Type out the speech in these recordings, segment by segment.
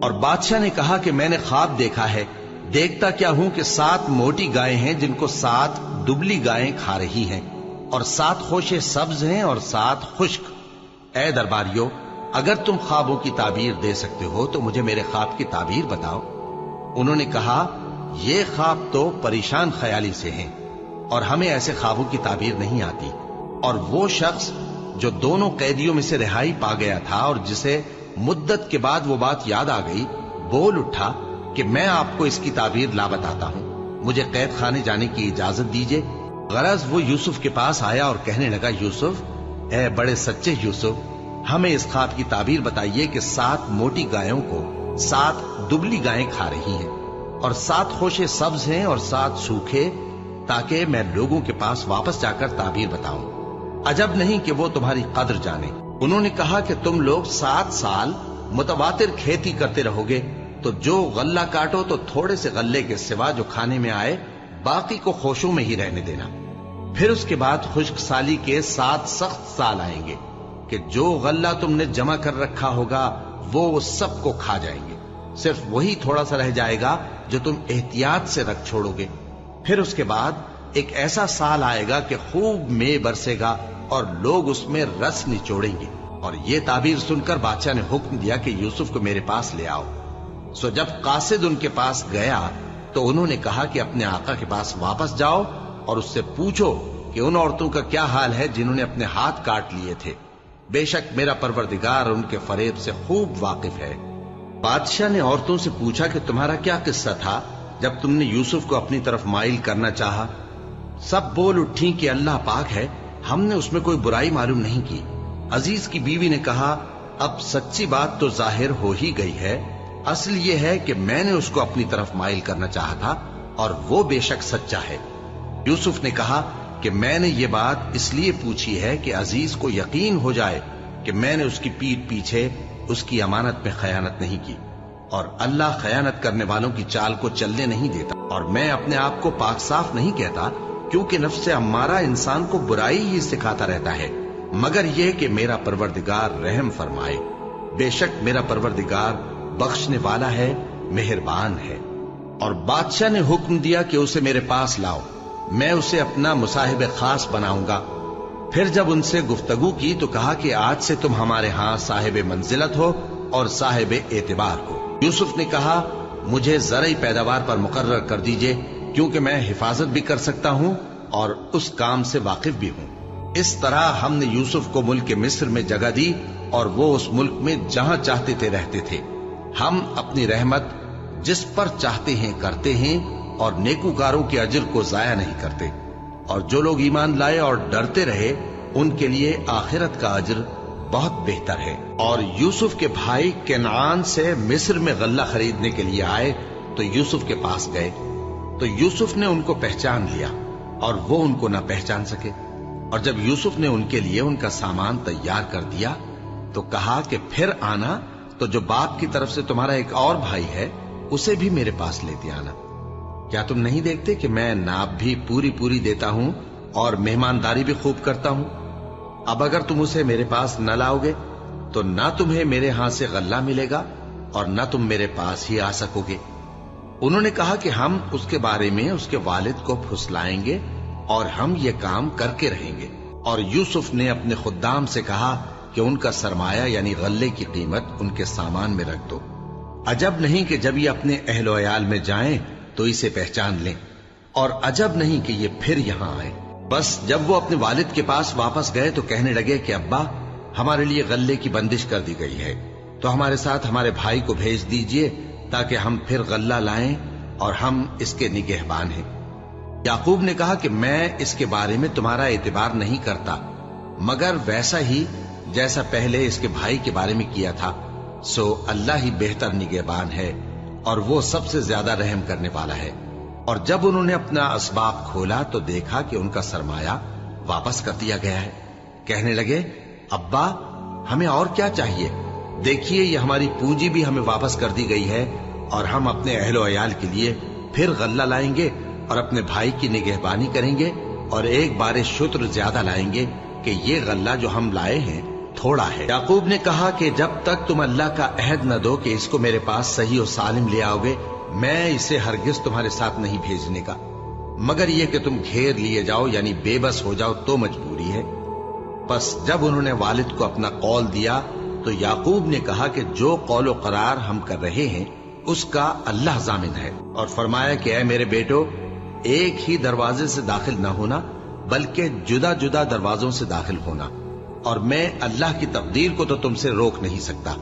اور بادشاہ نے کہا کہ میں نے خواب دیکھا ہے، دیکھتا کیا ہوں کہ 7 موٹی گائیں ہیں جن کو 7 دبلی گائیں کھا رہی ہیں، اور 7 خوشے سبز ہیں اور 7 خشک۔ اے درباریو، اگر تم خوابوں کی تعبیر دے سکتے ہو تو مجھے میرے خواب کی تعبیر بتاؤ۔ انہوں نے کہا، یہ خواب تو پریشان خیالی سے ہیں اور ہمیں ایسے خوابوں کی تعبیر نہیں آتی۔ اور وہ شخص جو دونوں قیدیوں میں سے رہائی پا گیا تھا اور جسے مدت کے بعد وہ بات یاد آ گئی، بول اٹھا کہ میں آپ کو اس کی تعبیر لا بتاتا ہوں، مجھے قید خانے جانے کی اجازت دیجیے۔ غرض وہ یوسف کے پاس آیا اور کہنے لگا، یوسف، اے بڑے سچے یوسف، ہمیں اس خواب کی تعبیر بتائیے کہ 7 موٹی گایوں کو 7 دبلی گائیں کھا رہی ہیں، اور 7 خوشے سبز ہیں اور 7 سوکھے، تاکہ میں لوگوں کے پاس واپس جا کر تعبیر بتاؤں۔ عجب نہیں کہ وہ تمہاری قدر جانے۔ انہوں نے کہا کہ تم لوگ 7 سال متواتر کھیتی کرتے رہو گے، تو جو غلہ کاٹو تو تھوڑے سے غلے کے سوا جو کھانے میں آئے باقی کو خوشوں میں ہی رہنے دینا۔ پھر اس کے بعد خشک سالی کے 7 سخت سال آئیں گے کہ جو غلہ تم نے جمع کر رکھا ہوگا وہ سب کو کھا جائیں گے، صرف وہی تھوڑا سا رہ جائے گا جو تم احتیاط سے رکھ چھوڑو گے۔ پھر اس کے بعد ایک ایسا سال آئے گا کہ خوب مے برسے گا اور لوگ اس میں رس نچوڑیں گے۔ اور یہ تعبیر سن کر بادشاہ نے حکم دیا کہ یوسف کو میرے پاس لے آؤ۔ سو جب قاصد ان کے پاس گیا تو انہوں نے کہا کہ اپنے آقا کے پاس واپس جاؤ اور اس سے پوچھو کہ ان عورتوں کا کیا حال ہے جنہوں نے اپنے ہاتھ کاٹ لیے تھے، بے شک میرا پروردگار ان کے فریب سے خوب واقف ہے۔ بادشاہ نے عورتوں سے پوچھا کہ تمہارا کیا قصہ تھا جب تم نے یوسف کو اپنی طرف مائل کرنا چاہا؟ سب بول اٹھیں کہ اللہ پاک ہے، ہم نے اس میں کوئی برائی معلوم نہیں کی۔ عزیز کی بیوی نے کہا، اب سچی بات تو ظاہر ہو ہی گئی ہے، اصل یہ ہے کہ میں نے اس کو اپنی طرف مائل کرنا چاہا تھا اور وہ بے شک سچا ہے۔ یوسف نے کہا کہ میں نے یہ بات اس لیے پوچھی ہے کہ عزیز کو یقین ہو جائے کہ میں نے اس کی پیٹھ پیچھے اس کی امانت میں خیانت نہیں کی، اور اللہ خیانت کرنے والوں کی چال کو چلنے نہیں دیتا۔ اور میں اپنے آپ کو پاک صاف نہیں کہتا، کیونکہ نفس امارہ انسان کو برائی ہی سکھاتا رہتا ہے، مگر یہ کہ میرا پروردگار رحم فرمائے، بے شک میرا پروردگار بخشنے والا ہے، مہربان ہے۔ اور بادشاہ نے حکم دیا کہ اسے میرے پاس لاؤ، میں اسے اپنا مصاحب خاص بناؤں گا۔ پھر جب ان سے گفتگو کی تو کہا کہ آج سے تم ہمارے ہاں صاحب منزلت ہو اور صاحب اعتبار ہو۔ یوسف نے کہا، مجھے زرعی پیداوار پر مقرر کر دیجئے، کیونکہ میں حفاظت بھی کر سکتا ہوں اور اس کام سے واقف بھی ہوں۔ اس طرح ہم نے یوسف کو ملک مصر میں جگہ دی اور وہ اس ملک میں جہاں چاہتے تھے رہتے تھے۔ ہم اپنی رحمت جس پر چاہتے ہیں کرتے ہیں اور نیکوکاروں کے اجر کو ضائع نہیں کرتے، اور جو لوگ ایمان لائے اور ڈرتے رہے ان کے لیے آخرت کا اجر بہت بہتر ہے۔ اور یوسف کے بھائی کنعان سے مصر میں غلہ خریدنے کے لیے آئے تو یوسف کے پاس گئے، تو یوسف نے ان کو پہچان لیا اور وہ ان کو نہ پہچان سکے۔ اور جب یوسف نے ان کے لیے ان کا سامان تیار کر دیا تو کہا کہ پھر آنا تو جو باپ کی طرف سے تمہارا ایک اور بھائی ہے اسے بھی میرے پاس لیتے آنا۔ کیا تم نہیں دیکھتے کہ میں ناپ بھی پوری دیتا ہوں اور مہمانداری بھی خوب کرتا ہوں؟ اب اگر تم اسے میرے پاس نہ لاؤ گے تو نہ تمہیں میرے ہاں سے غلہ ملے گا اور نہ تم میرے پاس ہی آ سکو گے۔ انہوں نے کہا کہ ہم اس کے بارے میں اس کے والد کو پھسلائیں گے اور ہم یہ کام کر کے رہیں گے۔ اور یوسف نے اپنے خدام سے کہا کہ ان کا سرمایہ یعنی غلے کی قیمت ان کے سامان میں رکھ دو۔ عجب نہیں کہ جب یہ اپنے اہل و عیال میں جائیں تو اسے پہچان لیں، اور عجب نہیں کہ یہ پھر یہاں آئے۔ بس جب وہ اپنے والد کے پاس واپس گئے تو کہنے لگے کہ ابا، ہمارے لیے غلے کی بندش کر دی گئی ہے، تو ہمارے ساتھ ہمارے بھائی کو بھیج دیجئے تاکہ ہم پھر غلہ لائیں اور ہم اس کے نگہبان ہیں۔ یعقوب نے کہا کہ میں اس کے بارے میں تمہارا اعتبار نہیں کرتا، مگر ویسا ہی جیسا پہلے اس کے بھائی کے بارے میں کیا تھا، سو اللہ ہی بہتر نگہبان ہے اور وہ سب سے زیادہ رحم کرنے والا ہے۔ اور جب انہوں نے اپنا اسباب کھولا تو دیکھا کہ ان کا سرمایہ واپس کر دیا گیا ہے۔ کہنے لگے، ابا ہمیں اور کیا چاہیے؟ دیکھیے یہ ہماری پونجی بھی ہمیں واپس کر دی گئی ہے، اور ہم اپنے اہل و عیال کے لیے پھر غلہ لائیں گے اور اپنے بھائی کی نگہبانی کریں گے، اور ایک بار شتر زیادہ لائیں گے کہ یہ غلہ جو ہم لائے ہیں تھوڑا ہے۔ یعقوب نے کہا کہ جب تک تم اللہ کا عہد نہ دو کہ اس کو میرے پاس صحیح و سالم لے آؤ گے، میں اسے ہرگز تمہارے ساتھ نہیں بھیجنے کا، مگر یہ کہ تم گھیر لیے جاؤ یعنی بے بس ہو جاؤ تو مجبوری ہے۔ پس جب انہوں نے والد کو اپنا قول دیا تو یعقوب نے کہا کہ جو قول و قرار ہم کر رہے ہیں اس کا اللہ ضامن ہے، اور فرمایا کہ اے میرے بیٹو، ایک ہی دروازے سے داخل نہ ہونا بلکہ جدا جدا دروازوں سے داخل ہونا، اور میں اللہ کی تقدیر کو تو تم سے روک نہیں سکتا،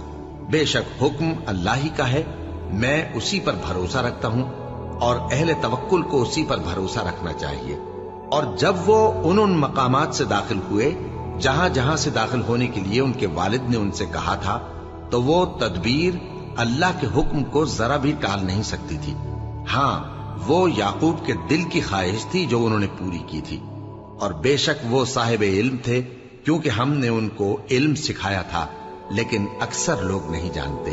بے شک حکم اللہ ہی کا ہے، میں اسی پر بھروسہ رکھتا ہوں، اور اہل توکل کو اسی پر بھروسہ رکھنا چاہیے۔ اور جب وہ ان مقامات سے داخل ہوئے جہاں جہاں سے داخل ہونے کے لیے ان کے والد نے ان سے کہا تھا، تو وہ تدبیر اللہ کے حکم کو ذرا بھی ٹال نہیں سکتی تھی۔ ہاں، وہ یعقوب کے دل کی خواہش تھی جو انہوں نے پوری کی تھی، اور بے شک وہ صاحب علم تھے، کیونکہ ہم نے ان کو علم سکھایا تھا، لیکن اکثر لوگ نہیں جانتے۔